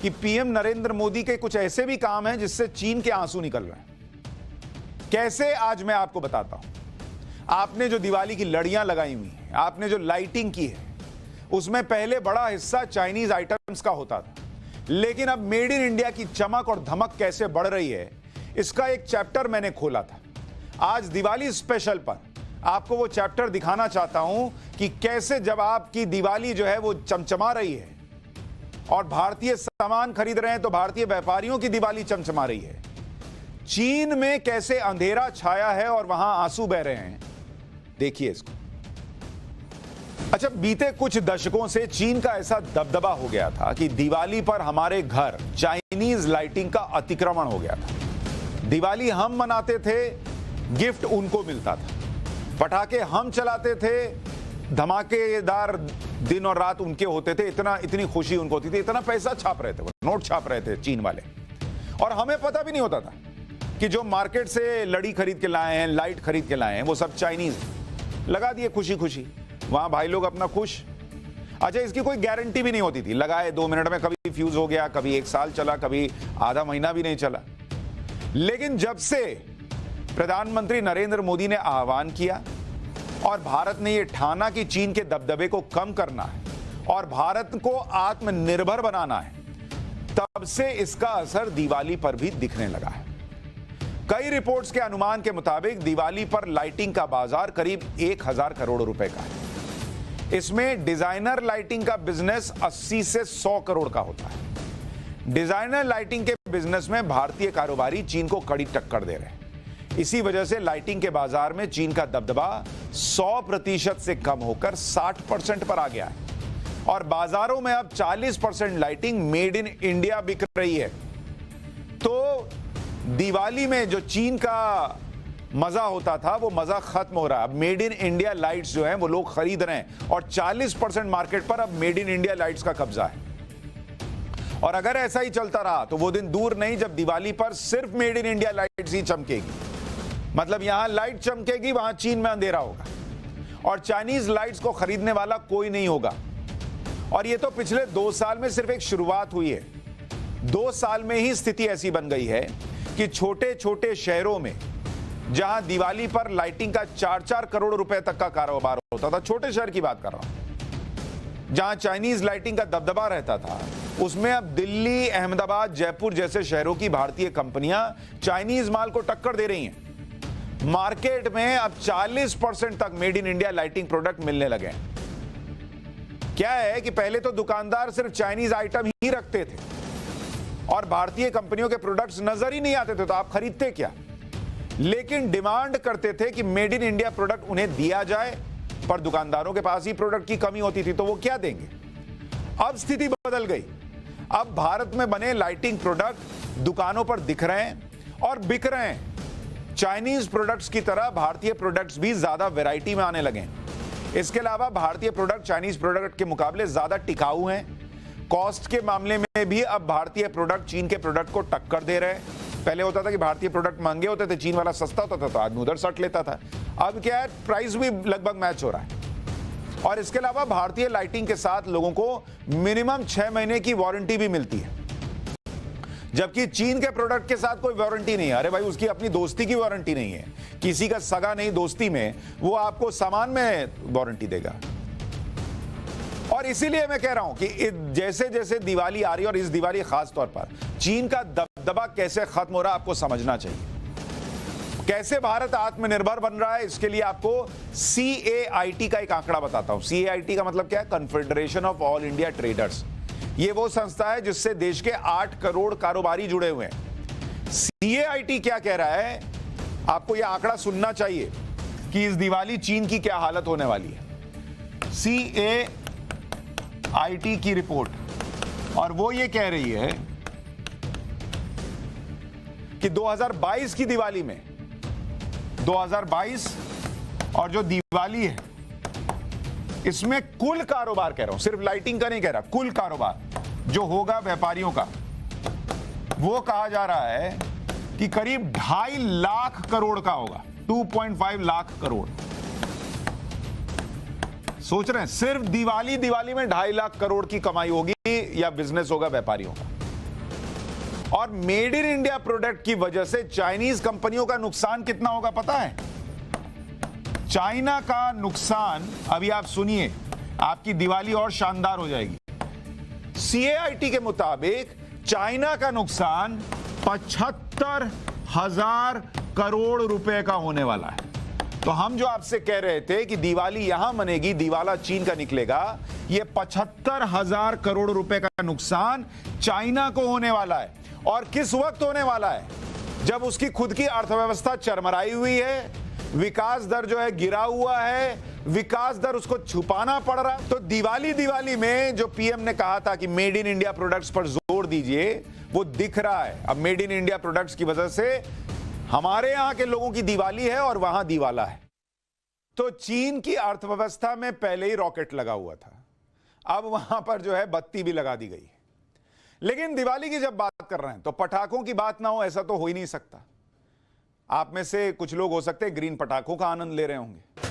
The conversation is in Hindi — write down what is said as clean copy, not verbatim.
कि पीएम नरेंद्र मोदी के कुछ ऐसे भी काम हैं जिससे चीन के आंसू निकल रहे हैं। कैसे, आज मैं आपको बताता हूं। आपने जो दिवाली की लड़ियां लगाई हुई हैं, आपने जो लाइटिंग की है, उसमें पहले बड़ा हिस्सा चाइनीज आइटम्स का होता था, लेकिन अब मेड इन इंडिया की चमक और धमक कैसे बढ़ रही है, इसका एक चैप्टर मैंने खोला था। आज दिवाली स्पेशल पर आपको वो चैप्टर दिखाना चाहता हूं कि कैसे जब आपकी दिवाली जो है वो चमचमा रही है और भारतीय सामान खरीद रहे हैं तो भारतीय व्यापारियों की दिवाली चमचमा रही है, चीन में कैसे अंधेरा छाया है और वहां आंसू बह रहे हैं। देखिए इसको। अच्छा, बीते कुछ दशकों से चीन का ऐसा दबदबा हो गया था कि दिवाली पर हमारे घर चाइनीज लाइटिंग का अतिक्रमण हो गया था। दिवाली हम मनाते थे, गिफ्ट उनको मिलता था, पटाखे हम चलाते थे, धमाकेदार दिन और रात उनके होते थे, इतनी खुशी उनको होती थी, इतना पैसा छाप रहे थे, वो नोट छाप रहे थे चीन वाले, और हमें पता भी नहीं होता था कि जो मार्केट से लड़ी खरीद के लाए हैं, लाइट खरीद के लाए हैं, वो सब चाइनीज लगा दिए खुशी खुशी। वहां भाई लोग अपना खुश। अच्छा, इसकी कोई गारंटी भी नहीं होती थी, लगाए 2 मिनट में कभी फ्यूज हो गया, कभी 1 साल चला, कभी आधा महीना भी नहीं चला। लेकिन जब से प्रधानमंत्री नरेंद्र मोदी ने आह्वान किया और भारत ने यह ठाना कि चीन के दबदबे को कम करना है और भारत को आत्मनिर्भर बनाना है, तब से इसका असर दिवाली पर भी दिखने लगा है। कई रिपोर्ट्स के अनुमान के मुताबिक दिवाली पर लाइटिंग का बाजार करीब 1000 करोड़ रुपए का है। इसमें डिजाइनर लाइटिंग का बिजनेस 80 से 100 करोड़ का होता है। डिजाइनर लाइटिंग के बिजनेस में भारतीय कारोबारी चीन को कड़ी टक्कर दे रहे हैं। इसी वजह से लाइटिंग के बाजार में चीन का दबदबा 100% से कम होकर 60% पर आ गया है और बाजारों में अब 40% लाइटिंग मेड इन इंडिया बिक रही है। तो दिवाली में जो चीन का मजा होता था, वो मजा खत्म हो रहा है। अब मेड इन इंडिया लाइट्स जो हैं वो लोग खरीद रहे हैं और 40% मार्केट पर अब मेड इन इंडिया लाइट्स का कब्जा है। और अगर ऐसा ही चलता रहा तो वो दिन दूर नहीं जब दिवाली पर सिर्फ मेड इन इंडिया लाइट्स ही चमकेगी। मतलब यहां लाइट चमकेगी, वहां चीन में अंधेरा होगा और चाइनीज लाइट्स को खरीदने वाला कोई नहीं होगा। और ये तो पिछले 2 साल में सिर्फ एक शुरुआत हुई है। 2 साल में ही स्थिति ऐसी बन गई है कि छोटे छोटे शहरों में जहां दिवाली पर लाइटिंग का 4-4 करोड़ रुपए तक का कारोबार होता था, छोटे शहर की बात कर रहा हूं, जहां चाइनीज लाइटिंग का दबदबा रहता था, उसमें अब दिल्ली, अहमदाबाद, जयपुर जैसे शहरों की भारतीय कंपनियां चाइनीज माल को टक्कर दे रही हैं। मार्केट में अब 40% तक made in India lighting product मिलने लगे हैं। क्या है कि पहले तो दुकानदार सिर्फ चाइनीज आइटम ही रखते थे और भारतीय कंपनियों के प्रोडक्ट्स नजर ही नहीं आते थे, तो आप खरीदते क्या? लेकिन डिमांड करते थे कि मेड इन इंडिया प्रोडक्ट उन्हें दिया जाए, पर दुकानदारों के पास ही प्रोडक्ट की कमी होती थी, तो वो क्या देंगे? अब स्थिति बदल गई। अब भारत में बने लाइटिंग प्रोडक्ट दुकानों पर दिख रहे हैं और बिक रहे हैं। चाइनीज प्रोडक्ट्स की तरह भारतीय प्रोडक्ट्स भी ज्यादा वैरायटी में आने लगे हैं। इसके अलावा भारतीय प्रोडक्ट चाइनीज प्रोडक्ट के मुकाबले ज्यादा टिकाऊ हैं। कॉस्ट के मामले में भी अब भारतीय प्रोडक्ट चीन के प्रोडक्ट को टक्कर दे रहे हैं। पहले होता था कि भारतीय प्रोडक्ट महंगे होते थे, चीन वाला सस्ता होता था, तो आदमी उधर सट लेता था। अब क्या है, प्राइस भी लगभग मैच हो रहा है। और इसके अलावा भारतीय लाइटिंग के साथ लोगों को मिनिमम 6 महीने की वारंटी भी मिलती है, जबकि चीन के प्रोडक्ट के साथ कोई वारंटी नहीं है। अरे भाई, उसकी अपनी दोस्ती की वारंटी नहीं है, किसी का सगा नहीं, दोस्ती में वो आपको सामान में वारंटी देगा। और इसीलिए मैं कह रहा हूं कि जैसे जैसे दिवाली आ रही है और इस दिवाली खास तौर पर चीन का दबदबा कैसे खत्म हो रहा है, आपको समझना चाहिए। कैसे भारत आत्मनिर्भर बन रहा है, इसके लिए आपको CAIT का एक आंकड़ा बताता हूं। CAIT का मतलब क्या है? Confederation of all India traders. ये वो संस्था है जिससे देश के 8 करोड़ कारोबारी जुड़े हुए हैं। CAIT क्या कह रहा है, आपको यह आंकड़ा सुनना चाहिए कि इस दिवाली चीन की क्या हालत होने वाली है। CAIT की रिपोर्ट, और वो ये कह रही है कि 2022 की दिवाली में 2022 और जो दिवाली है इसमें कुल कारोबार, कह रहा हूं, सिर्फ लाइटिंग का नहीं कह रहा, कुल कारोबार जो होगा व्यापारियों का, वो कहा जा रहा है कि करीब 2.5 लाख करोड़ का होगा। 2.5 लाख करोड़। सोच रहे हैं सिर्फ दिवाली में 2.5 लाख करोड़ की कमाई होगी या बिजनेस होगा व्यापारियों का। और मेड इन इंडिया प्रोडक्ट की वजह से चाइनीज कंपनियों का नुकसान कितना होगा पता है? चाइना का नुकसान, अभी आप सुनिए, आपकी दिवाली और शानदार हो जाएगी। CAIT के मुताबिक चाइना का नुकसान 75,000 करोड़ रुपए का होने वाला है। तो हम जो आपसे कह रहे थे कि दिवाली यहां मनेगी, दिवाला चीन का निकलेगा, यह 75,000 करोड़ रुपए का नुकसान चाइना को होने वाला है। और किस वक्त होने वाला है? जब उसकी खुद की अर्थव्यवस्था चरमराई हुई है, विकास दर जो है गिरा हुआ है, विकास दर उसको छुपाना पड़ रहा है। तो दिवाली में जो पीएम ने कहा था कि मेड इन इंडिया प्रोडक्ट्स पर जोर दीजिए, वो दिख रहा है। अब मेड इन इंडिया प्रोडक्ट्स की वजह से हमारे यहां के लोगों की दिवाली है और वहां दिवाला है। तो चीन की अर्थव्यवस्था में पहले ही रॉकेट लगा हुआ था, अब वहां पर जो है बत्ती भी लगा दी गई। लेकिन दिवाली की जब बात कर रहे हैं तो पटाखों की बात ना हो ऐसा तो हो ही नहीं सकता। आप में से कुछ लोग हो सकते हैं ग्रीन पटाखों का आनंद ले रहे होंगे।